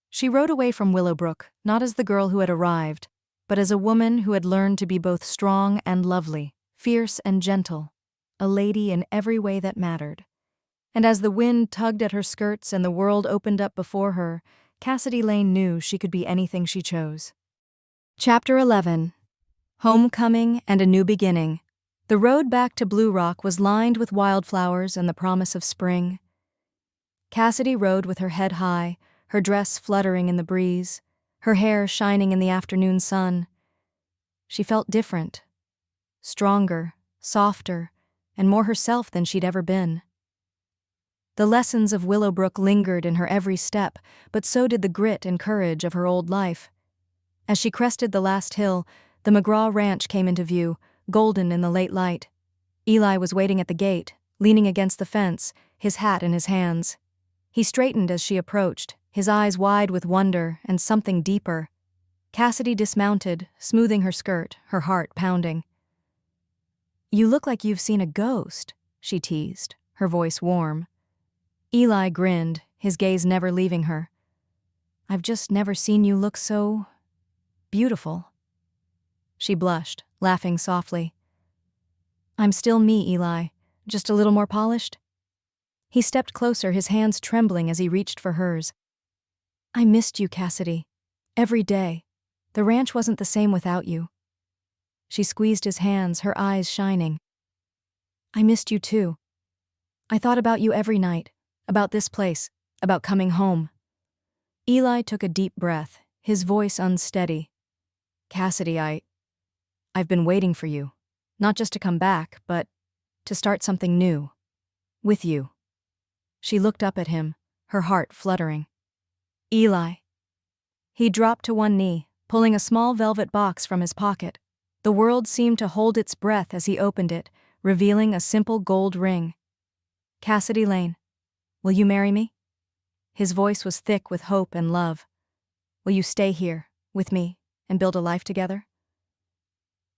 She rode away from Willowbrook, not as the girl who had arrived, but as a woman who had learned to be both strong and lovely, fierce and gentle, a lady in every way that mattered. And as the wind tugged at her skirts and the world opened up before her, Cassidy Lane knew she could be anything she chose. Chapter 11. Homecoming and a New Beginning. The road back to Blue Rock was lined with wildflowers and the promise of spring. Cassidy rode with her head high, her dress fluttering in the breeze, her hair shining in the afternoon sun. She felt different, stronger, softer, and more herself than she'd ever been. The lessons of Willowbrook lingered in her every step, but so did the grit and courage of her old life. As she crested the last hill, the McGrath ranch came into view, golden in the late light. Eli was waiting at the gate, leaning against the fence, his hat in his hands. He straightened as she approached, his eyes wide with wonder and something deeper. Cassidy dismounted, smoothing her skirt, her heart pounding. "You look like you've seen a ghost," she teased, her voice warm. Eli grinned, his gaze never leaving her. "I've just never seen you look so beautiful." She blushed, laughing softly. "I'm still me, Eli, just a little more polished." He stepped closer, his hands trembling as he reached for hers. "I missed you, Cassidy. Every day. The ranch wasn't the same without you." She squeezed his hands, her eyes shining. "I missed you too. I thought about you every night, about this place, about coming home." Eli took a deep breath, his voice unsteady. "Cassidy, I've been waiting for you. Not just to come back, but to start something new. With you." She looked up at him, her heart fluttering. "Eli." He dropped to one knee, pulling a small velvet box from his pocket. The world seemed to hold its breath as he opened it, revealing a simple gold ring. "Cassidy Lane, will you marry me?" His voice was thick with hope and love. "Will you stay here, with me, and build a life together?"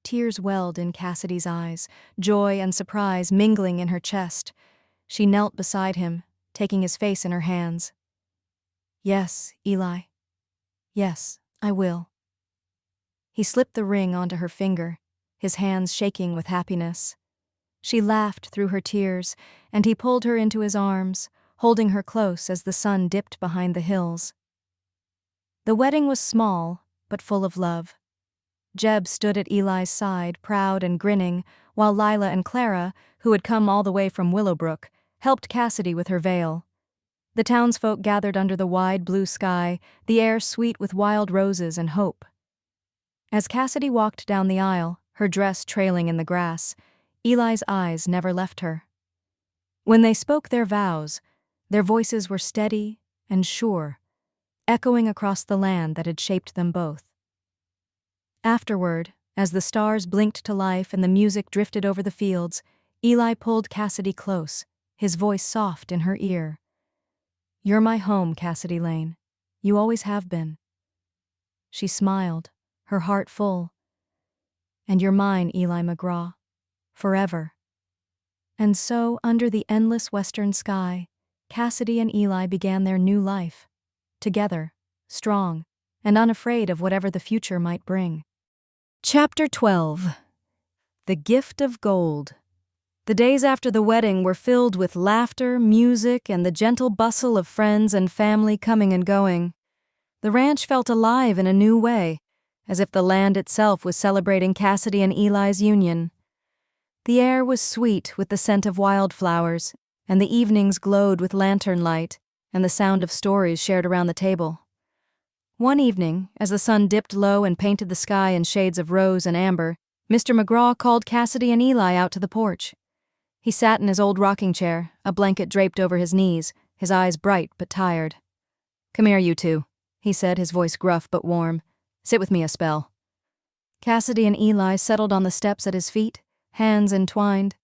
Tears welled in Cassidy's eyes, joy and surprise mingling in her chest. She knelt beside him, taking his face in her hands. "Yes, Eli. Yes, I will." He slipped the ring onto her finger, his hands shaking with happiness. She laughed through her tears, and he pulled her into his arms, holding her close as the sun dipped behind the hills. The wedding was small, but full of love. Jeb stood at Eli's side, proud and grinning, while Lila and Clara, who had come all the way from Willowbrook, helped Cassidy with her veil. The townsfolk gathered under the wide blue sky, the air sweet with wild roses and hope. As Cassidy walked down the aisle, her dress trailing in the grass, Eli's eyes never left her. When they spoke their vows, their voices were steady and sure, echoing across the land that had shaped them both. Afterward, as the stars blinked to life and the music drifted over the fields, Eli pulled Cassidy close, his voice soft in her ear. "You're my home, Cassidy Lane. You always have been." She smiled, her heart full. "And you're mine, Eli McGrath. Forever." And so, under the endless western sky, Cassidy and Eli began their new life. Together, strong, and unafraid of whatever the future might bring. Chapter 12. The Gift of Gold. The days after the wedding were filled with laughter, music, and the gentle bustle of friends and family coming and going. The ranch felt alive in a new way, as if the land itself was celebrating Cassidy and Eli's union. The air was sweet with the scent of wildflowers, and the evenings glowed with lantern light and the sound of stories shared around the table. One evening, as the sun dipped low and painted the sky in shades of rose and amber, Mr. McGrath called Cassidy and Eli out to the porch. He sat in his old rocking chair, a blanket draped over his knees, his eyes bright but tired. "Come here, you two," he said, his voice gruff but warm. "Sit with me a spell." Cassidy and Eli settled on the steps at his feet, hands entwined.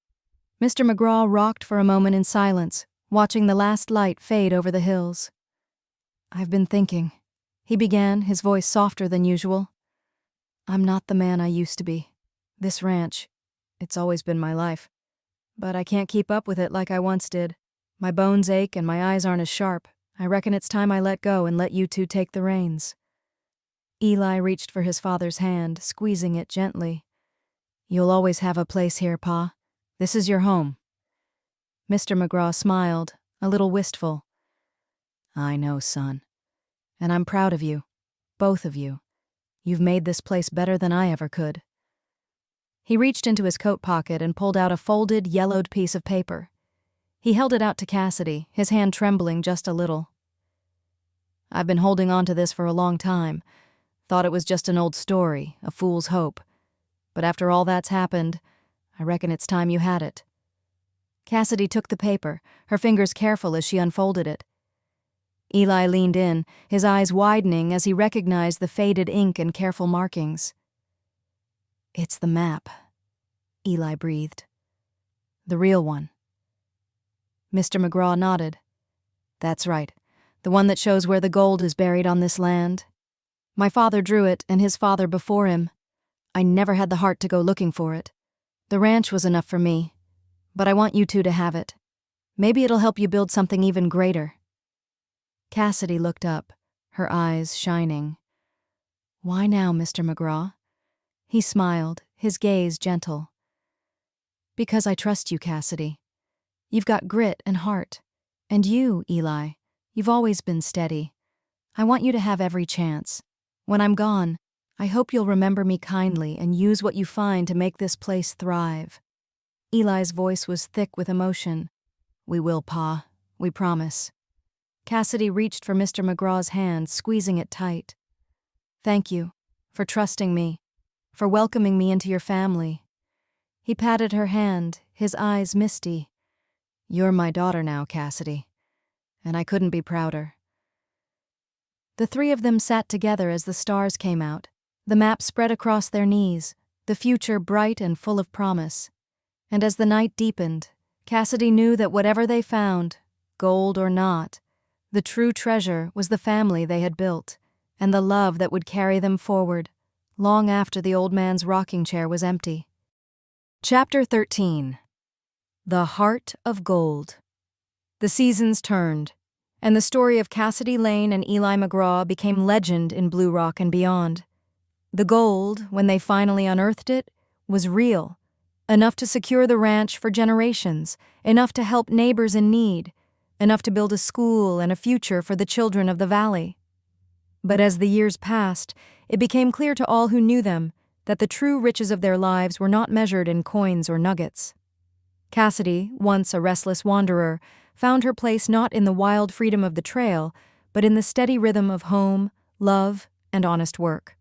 Mr. McGrath rocked for a moment in silence, watching the last light fade over the hills. "I've been thinking," he began, his voice softer than usual. "I'm not the man I used to be. This ranch, it's always been my life. But I can't keep up with it like I once did. My bones ache and my eyes aren't as sharp. I reckon it's time I let go and let you two take the reins." Eli reached for his father's hand, squeezing it gently. "You'll always have a place here, Pa. This is your home." Mr. McGrath smiled, a little wistful. "I know, son. And I'm proud of you. Both of you. You've made this place better than I ever could." He reached into his coat pocket and pulled out a folded, yellowed piece of paper. He held it out to Cassidy, his hand trembling just a little. "I've been holding on to this for a long time. Thought it was just an old story, a fool's hope. But after all that's happened, I reckon it's time you had it." Cassidy took the paper, her fingers careful as she unfolded it. Eli leaned in, his eyes widening as he recognized the faded ink and careful markings. "It's the map," Eli breathed. "The real one." Mr. McGrath nodded. "That's right, the one that shows where the gold is buried on this land. My father drew it, and his father before him. I never had the heart to go looking for it. The ranch was enough for me, but I want you two to have it. Maybe it'll help you build something even greater." Cassidy looked up, her eyes shining. "Why now, Mr. McGrath?" He smiled, his gaze gentle. "Because I trust you, Cassidy. You've got grit and heart. And you, Eli, you've always been steady. I want you to have every chance. When I'm gone, I hope you'll remember me kindly and use what you find to make this place thrive." Eli's voice was thick with emotion. "We will, Pa. We promise." Cassidy reached for Mr. McGraw's hand, squeezing it tight. "Thank you for trusting me, for welcoming me into your family." He patted her hand, his eyes misty. "You're my daughter now, Cassidy, and I couldn't be prouder." The three of them sat together as the stars came out, the map spread across their knees, the future bright and full of promise. And as the night deepened, Cassidy knew that whatever they found, gold or not, the true treasure was the family they had built, and the love that would carry them forward, long after the old man's rocking chair was empty. Chapter 13. The Heart of Gold. The seasons turned, and the story of Cassidy Lane and Eli McGrath became legend in Blue Rock and beyond. The gold, when they finally unearthed it, was real, enough to secure the ranch for generations, enough to help neighbors in need, enough to build a school and a future for the children of the valley. But as the years passed, it became clear to all who knew them that the true riches of their lives were not measured in coins or nuggets. Cassidy, once a restless wanderer, found her place not in the wild freedom of the trail, but in the steady rhythm of home, love, and honest work.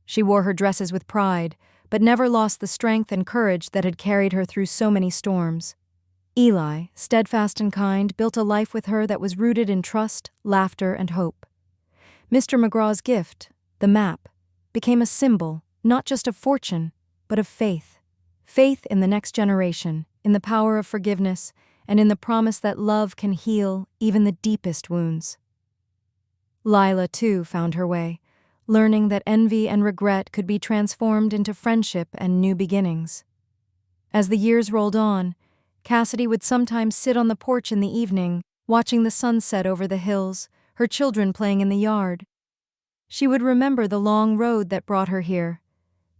She wore her dresses with pride, but never lost the strength and courage that had carried her through so many storms. Eli, steadfast and kind, built a life with her that was rooted in trust, laughter, and hope. Mr. McGraw's gift, the map, became a symbol, not just of fortune, but of faith. Faith in the next generation, in the power of forgiveness, and in the promise that love can heal even the deepest wounds. Lila, too, found her way, learning that envy and regret could be transformed into friendship and new beginnings. As the years rolled on, Cassidy would sometimes sit on the porch in the evening, watching the sunset over the hills, her children playing in the yard. She would remember the long road that brought her here,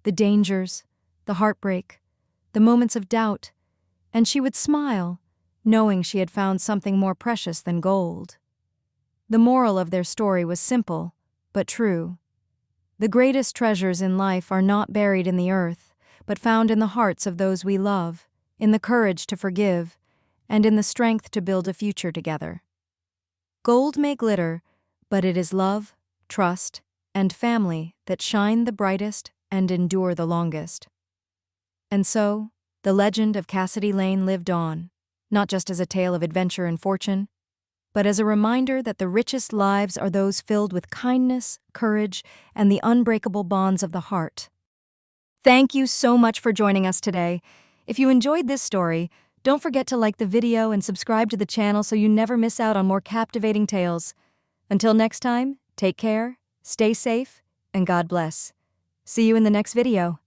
the dangers, the heartbreak, the moments of doubt, and she would smile, knowing she had found something more precious than gold. The moral of their story was simple, but true. The greatest treasures in life are not buried in the earth, but found in the hearts of those we love, in the courage to forgive, and in the strength to build a future together. Gold may glitter, but it is love, trust, and family that shine the brightest and endure the longest. And so, the legend of Cassidy Lane lived on, not just as a tale of adventure and fortune, but as a reminder that the richest lives are those filled with kindness, courage, and the unbreakable bonds of the heart. Thank you so much for joining us today. If you enjoyed this story, don't forget to like the video and subscribe to the channel so you never miss out on more captivating tales. Until next time, take care, stay safe, and God bless. See you in the next video.